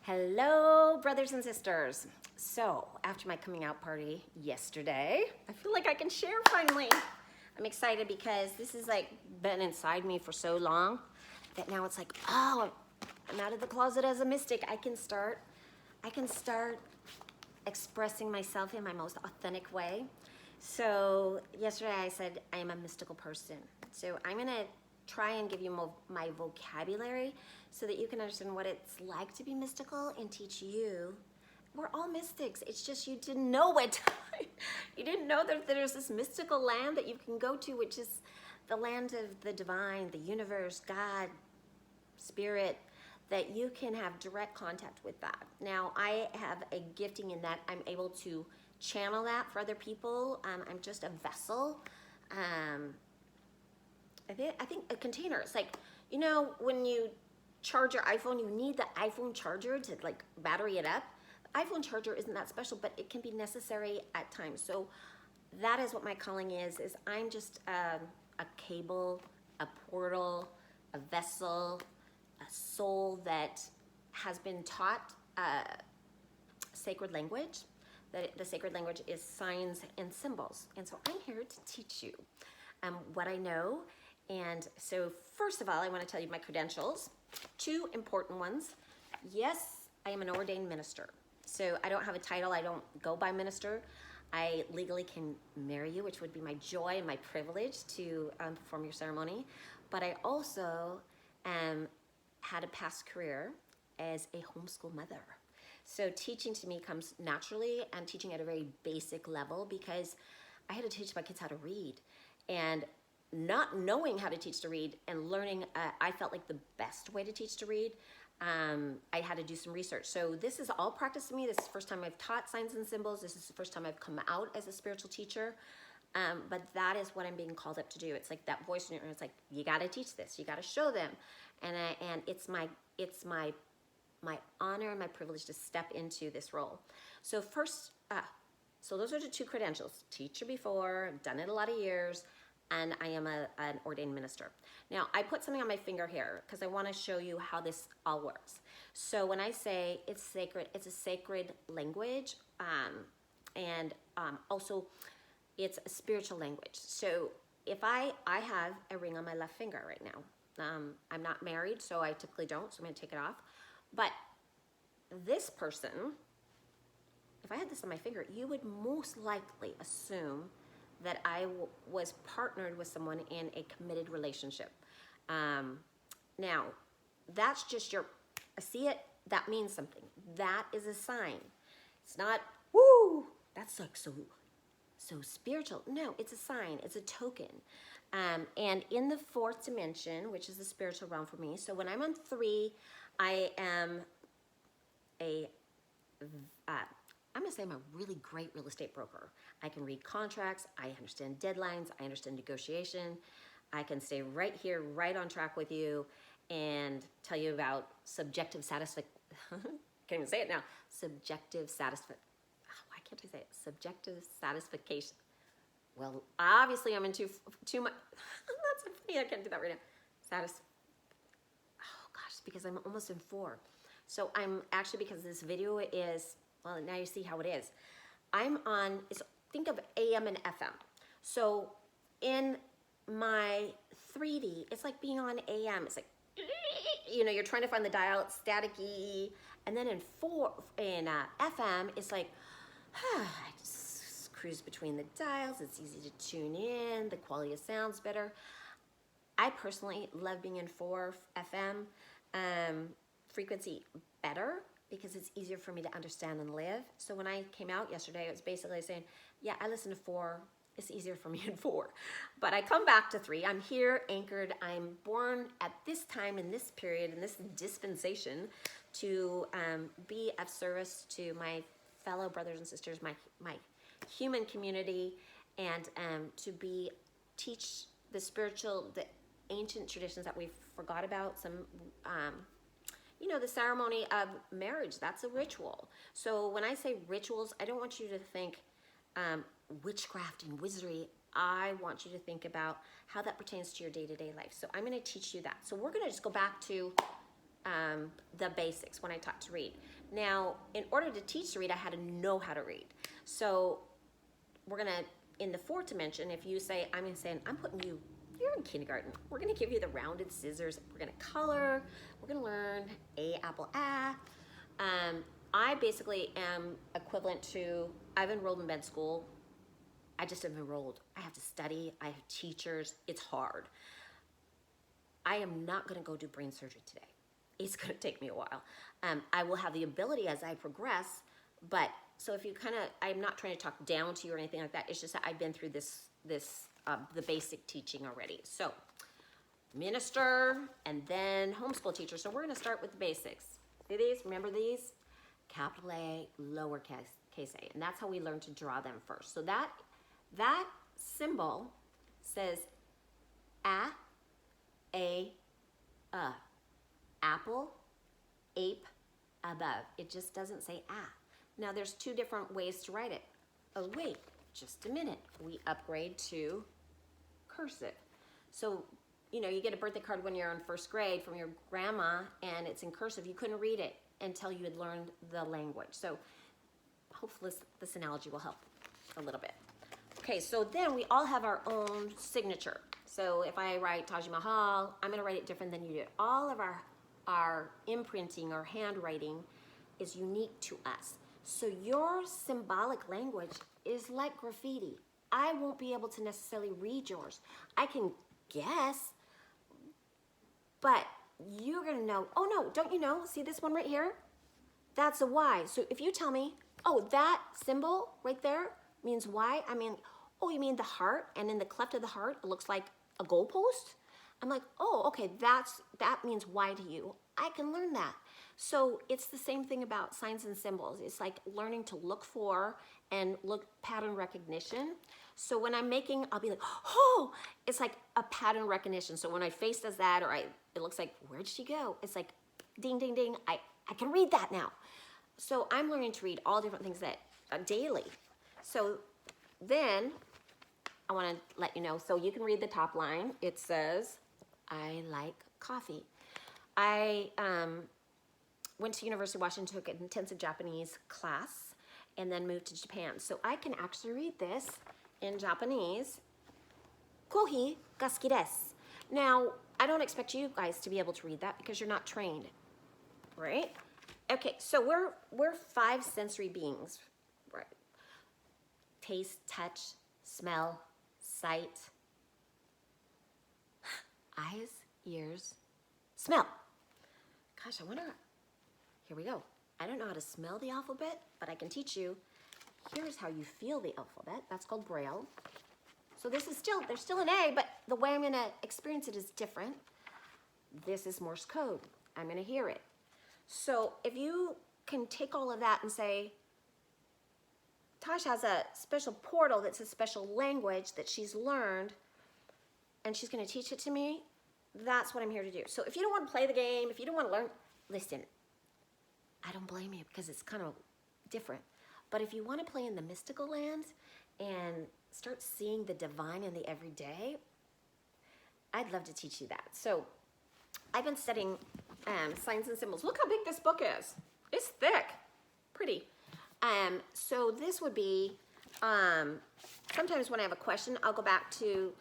Hello, brothers and sisters. So, after my coming out party yesterday, I feel like I can share finally. I'm excited because this has like been inside me for so long that now it's like, oh, I'm out of the closet as a mystic. I can start expressing myself in my most authentic way. So, yesterday I said I am a mystical person. So, I'm going to try and give you my vocabulary so that you can understand what it's like to be mystical and teach you. We're all mystics. It's just you didn't know it. You didn't know that there's this mystical land that you can go to, which is the land of the divine, the universe, God, spirit, that you can have direct contact with that. Now, I have a gifting in that I'm able to channel that for other people. I'm just a vessel. I think a container. It's like, you know, when you charge your iPhone, you need the iPhone charger to like battery it up. The iPhone charger isn't that special, but it can be necessary at times. So that is what my calling is I'm just a cable, a portal, a vessel, a soul that has been taught sacred language. The sacred language is signs and symbols. And so I'm here to teach you what I know. And so first of all, I want to tell you my credentials, two important ones. Yes, I am an ordained minister. So I don't have a title. I don't go by minister. I legally can marry you, which would be my joy and my privilege to perform your ceremony. But I also had a past career as a homeschool mother. So teaching to me comes naturally, and teaching at a very basic level because I had to teach my kids how to read. And not knowing how to teach to read and learning, I felt like the best way to teach to read, I had to do some research. So this is all practice to me. This is the first time I've taught signs and symbols. This is the first time I've come out as a spiritual teacher. But that is what I'm being called up to do. It's like that voice in your ear. It's like, you got to teach this. You got to show them. And it's my honor and my privilege to step into this role. So first, so those are the two credentials. Teacher before, done it a lot of years, and I am an ordained minister. Now, I put something on my finger here because I want to show you how this all works. So when I say it's sacred, it's a sacred language, and also it's a spiritual language. So if I have a ring on my left finger right now. I'm not married, so I typically don't, so I'm going to take it off. But this person, if I had this on my finger, you would most likely assume that I was partnered with someone in a committed relationship. Now, that's just see it, that means something. That is a sign. It's not, woo, that's like so spiritual. No, it's a sign, it's a token. And in the fourth dimension, which is the spiritual realm for me, so when I'm on 3, I am I'm gonna say I'm a really great real estate broker. I can read contracts, I understand deadlines, I understand negotiation. I can stay right here, right on track with you and tell you about subjective satisfaction. Can't even say it now. Subjective satisfaction. Why can't I say it? Subjective satisfaction. Well, obviously I'm in too much. That's so funny, I can't do that right now. Oh gosh, because I'm almost in 4. So I'm actually, because this video is, well, now you see how it is. I'm on, think of AM and FM. So in my 3D, it's like being on AM. It's like, you know, you're trying to find the dial, it's staticky. And then in FM, it's like, I just cruise between the dials. It's easy to tune in. The quality of sound's better. I personally love being in 4 FM frequency better because it's easier for me to understand and live. So when I came out yesterday, it was basically saying, yeah, I listen to 4. It's easier for me in 4. But I come back to 3. I'm here anchored. I'm born at this time, in this period, in this dispensation to be of service to my fellow brothers and sisters, my human community, and to teach the spiritual, the ancient traditions that we forgot about. Some, you know, the ceremony of marriage, that's a ritual. So when I say rituals, I don't want you to think witchcraft and wizardry. I want you to think about how that pertains to your day-to-day life. So I'm going to teach you that. So we're going to just go back to the basics when I taught to read. Now, in order to teach to read, I had to know how to read. So we're gonna, in the fourth dimension, if you say, I'm putting you, you're in kindergarten, we're gonna give you the rounded scissors, we're gonna color, we're gonna learn A, apple, ah. I basically am equivalent to, I've enrolled in med school. I just have enrolled. I have to study, I have teachers, it's hard. I am not gonna go do brain surgery today. It's gonna take me a while. I will have the ability as I progress, but so if you I'm not trying to talk down to you or anything like that, it's just that I've been through the basic teaching already. So minister and then homeschool teacher. So we're gonna start with the basics. See these, remember these? Capital A, lowercase a, and that's how we learn to draw them first. So that symbol says apple, ape, above. It just doesn't say ah. Now there's two different ways to write it. Oh wait, just a minute. We upgrade to cursive. So, you know, you get a birthday card when you're in first grade from your grandma and it's in cursive. You couldn't read it until you had learned the language. So hopefully this analogy will help a little bit. Okay, so then we all have our own signature. So if I write Tajimahal, I'm gonna write it different than you do. All of our imprinting or handwriting is unique to us. So your symbolic language is like graffiti. I won't be able to necessarily read yours. I can guess, but you're gonna know, oh no, don't you know? See this one right here? That's a Y. So if you tell me, oh, that symbol right there means Y, I mean, oh, you mean the heart? And in the cleft of the heart, it looks like a goalpost? I'm like, oh, okay, that means Y to you. I can learn that. So it's the same thing about signs and symbols. It's like learning to look for and pattern recognition. So when I'm making, I'll be like, oh, it's like a pattern recognition. So when my face does that, or it looks like, where'd she go? It's like, ding, ding, ding, I can read that now. So I'm learning to read all different things that daily. So then I want to let you know, so you can read the top line. It says, I like coffee. I went to University of Washington, took an intensive Japanese class, and then moved to Japan. So I can actually read this in Japanese. Kohi ga suki desu. Now, I don't expect you guys to be able to read that because you're not trained, right? Okay, so we're five sensory beings, right? Taste, touch, smell, sight, eyes, ears, smell. Gosh, I wonder, here we go. I don't know how to smell the alphabet, but I can teach you. Here's how you feel the alphabet. That's called Braille. So this is there's still an A, but the way I'm gonna experience it is different. This is Morse code. I'm gonna hear it. So if you can take all of that and say, Tosh has a special portal that's a special language that she's learned, and she's gonna teach it to me, that's what I'm here to do. So if you don't wanna play the game, if you don't wanna learn, listen, I don't blame you because it's kind of different. But if you wanna play in the mystical land and start seeing the divine in the everyday, I'd love to teach you that. So I've been studying signs and symbols. Look how big this book is. It's thick, pretty. So this would be, sometimes when I have a question, I'll go back to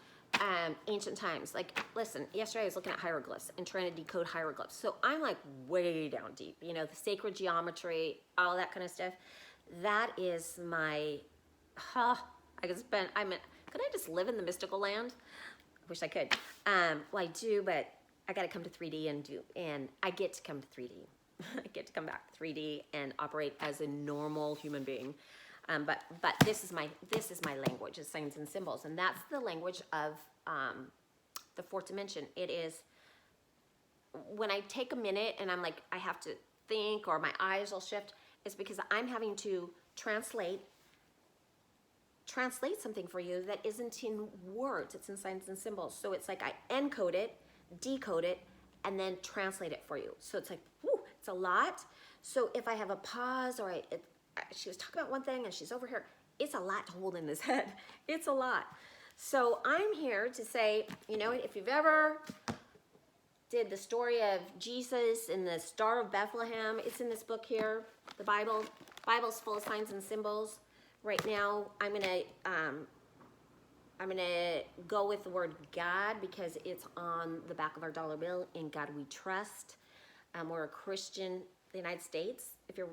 ancient times. Like, listen, yesterday I was looking at hieroglyphs and trying to decode hieroglyphs. So I'm like way down deep, you know, the sacred geometry, all that kind of stuff. That is my, could I just live in the mystical land? I wish I could. Well, I do, but I got to come to 3D and I get to come to 3D. I get to come back to 3D and operate as a normal human being. But this is my language, is signs and symbols, and that's the language of the fourth dimension. It is when I take a minute and I'm like, I have to think, or my eyes will shift. It's because I'm having to translate something for you that isn't in words. It's in signs and symbols. So it's like I encode it, decode it, and then translate it for you. So it's like, whoo, it's a lot. So if I have a pause, or she was talking about one thing and she's over here, it's a lot to hold in this head. It's a lot. So I'm here to say, you know, if you've ever did the story of Jesus and the Star of Bethlehem. It's in this book here, the Bible. Bible's full of signs and symbols. Right now, I'm gonna go with the word God because it's on the back of our dollar bill. In God we trust. We're a Christian, the United States. If you're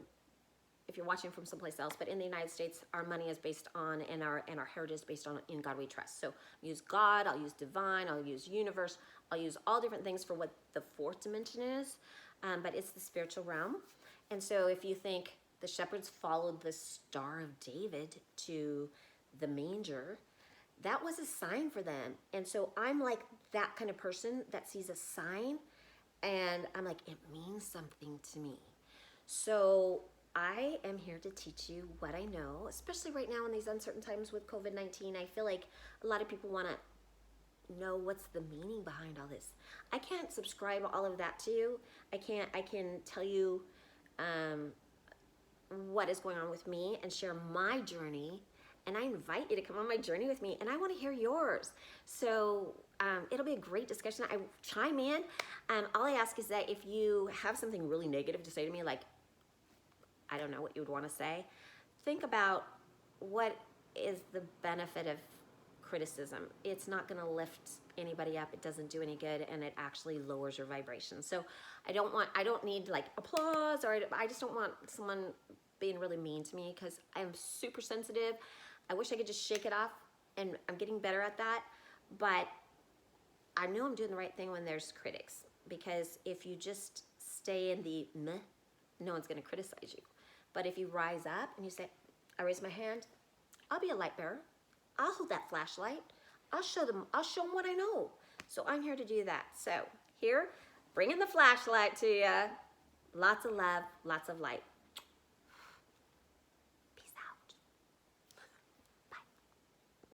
watching from someplace else, but in the United States, our money is based on, and our heritage is based on, in God we trust. So I'll use God, I'll use divine, I'll use universe, I'll use all different things for what the fourth dimension is, but it's the spiritual realm. And so if you think the shepherds followed the Star of David to the manger, that was a sign for them. And so I'm like that kind of person that sees a sign and I'm like, it means something to me. So I am here to teach you what I know, especially right now in these uncertain times with COVID-19. I feel like a lot of people want to know what's the meaning behind all this. I can't subscribe all of that to you. I can tell you what is going on with me and share my journey. And I invite you to come on my journey with me, and I want to hear yours. So it'll be a great discussion. I chime in. All I ask is that if you have something really negative to say to me, like, I don't know what you would want to say, think about what is the benefit of criticism. It's not going to lift anybody up. It doesn't do any good, and it actually lowers your vibration. So I don't need like applause, or I just don't want someone being really mean to me because I'm super sensitive. I wish I could just shake it off, and I'm getting better at that. But I know I'm doing the right thing when there's critics, because if you just stay in the meh, no one's going to criticize you. But if you rise up and you say, I raise my hand, I'll be a light bearer. I'll hold that flashlight. I'll show them what I know. So I'm here to do that. So here, bringing the flashlight to you. Lots of love, lots of light.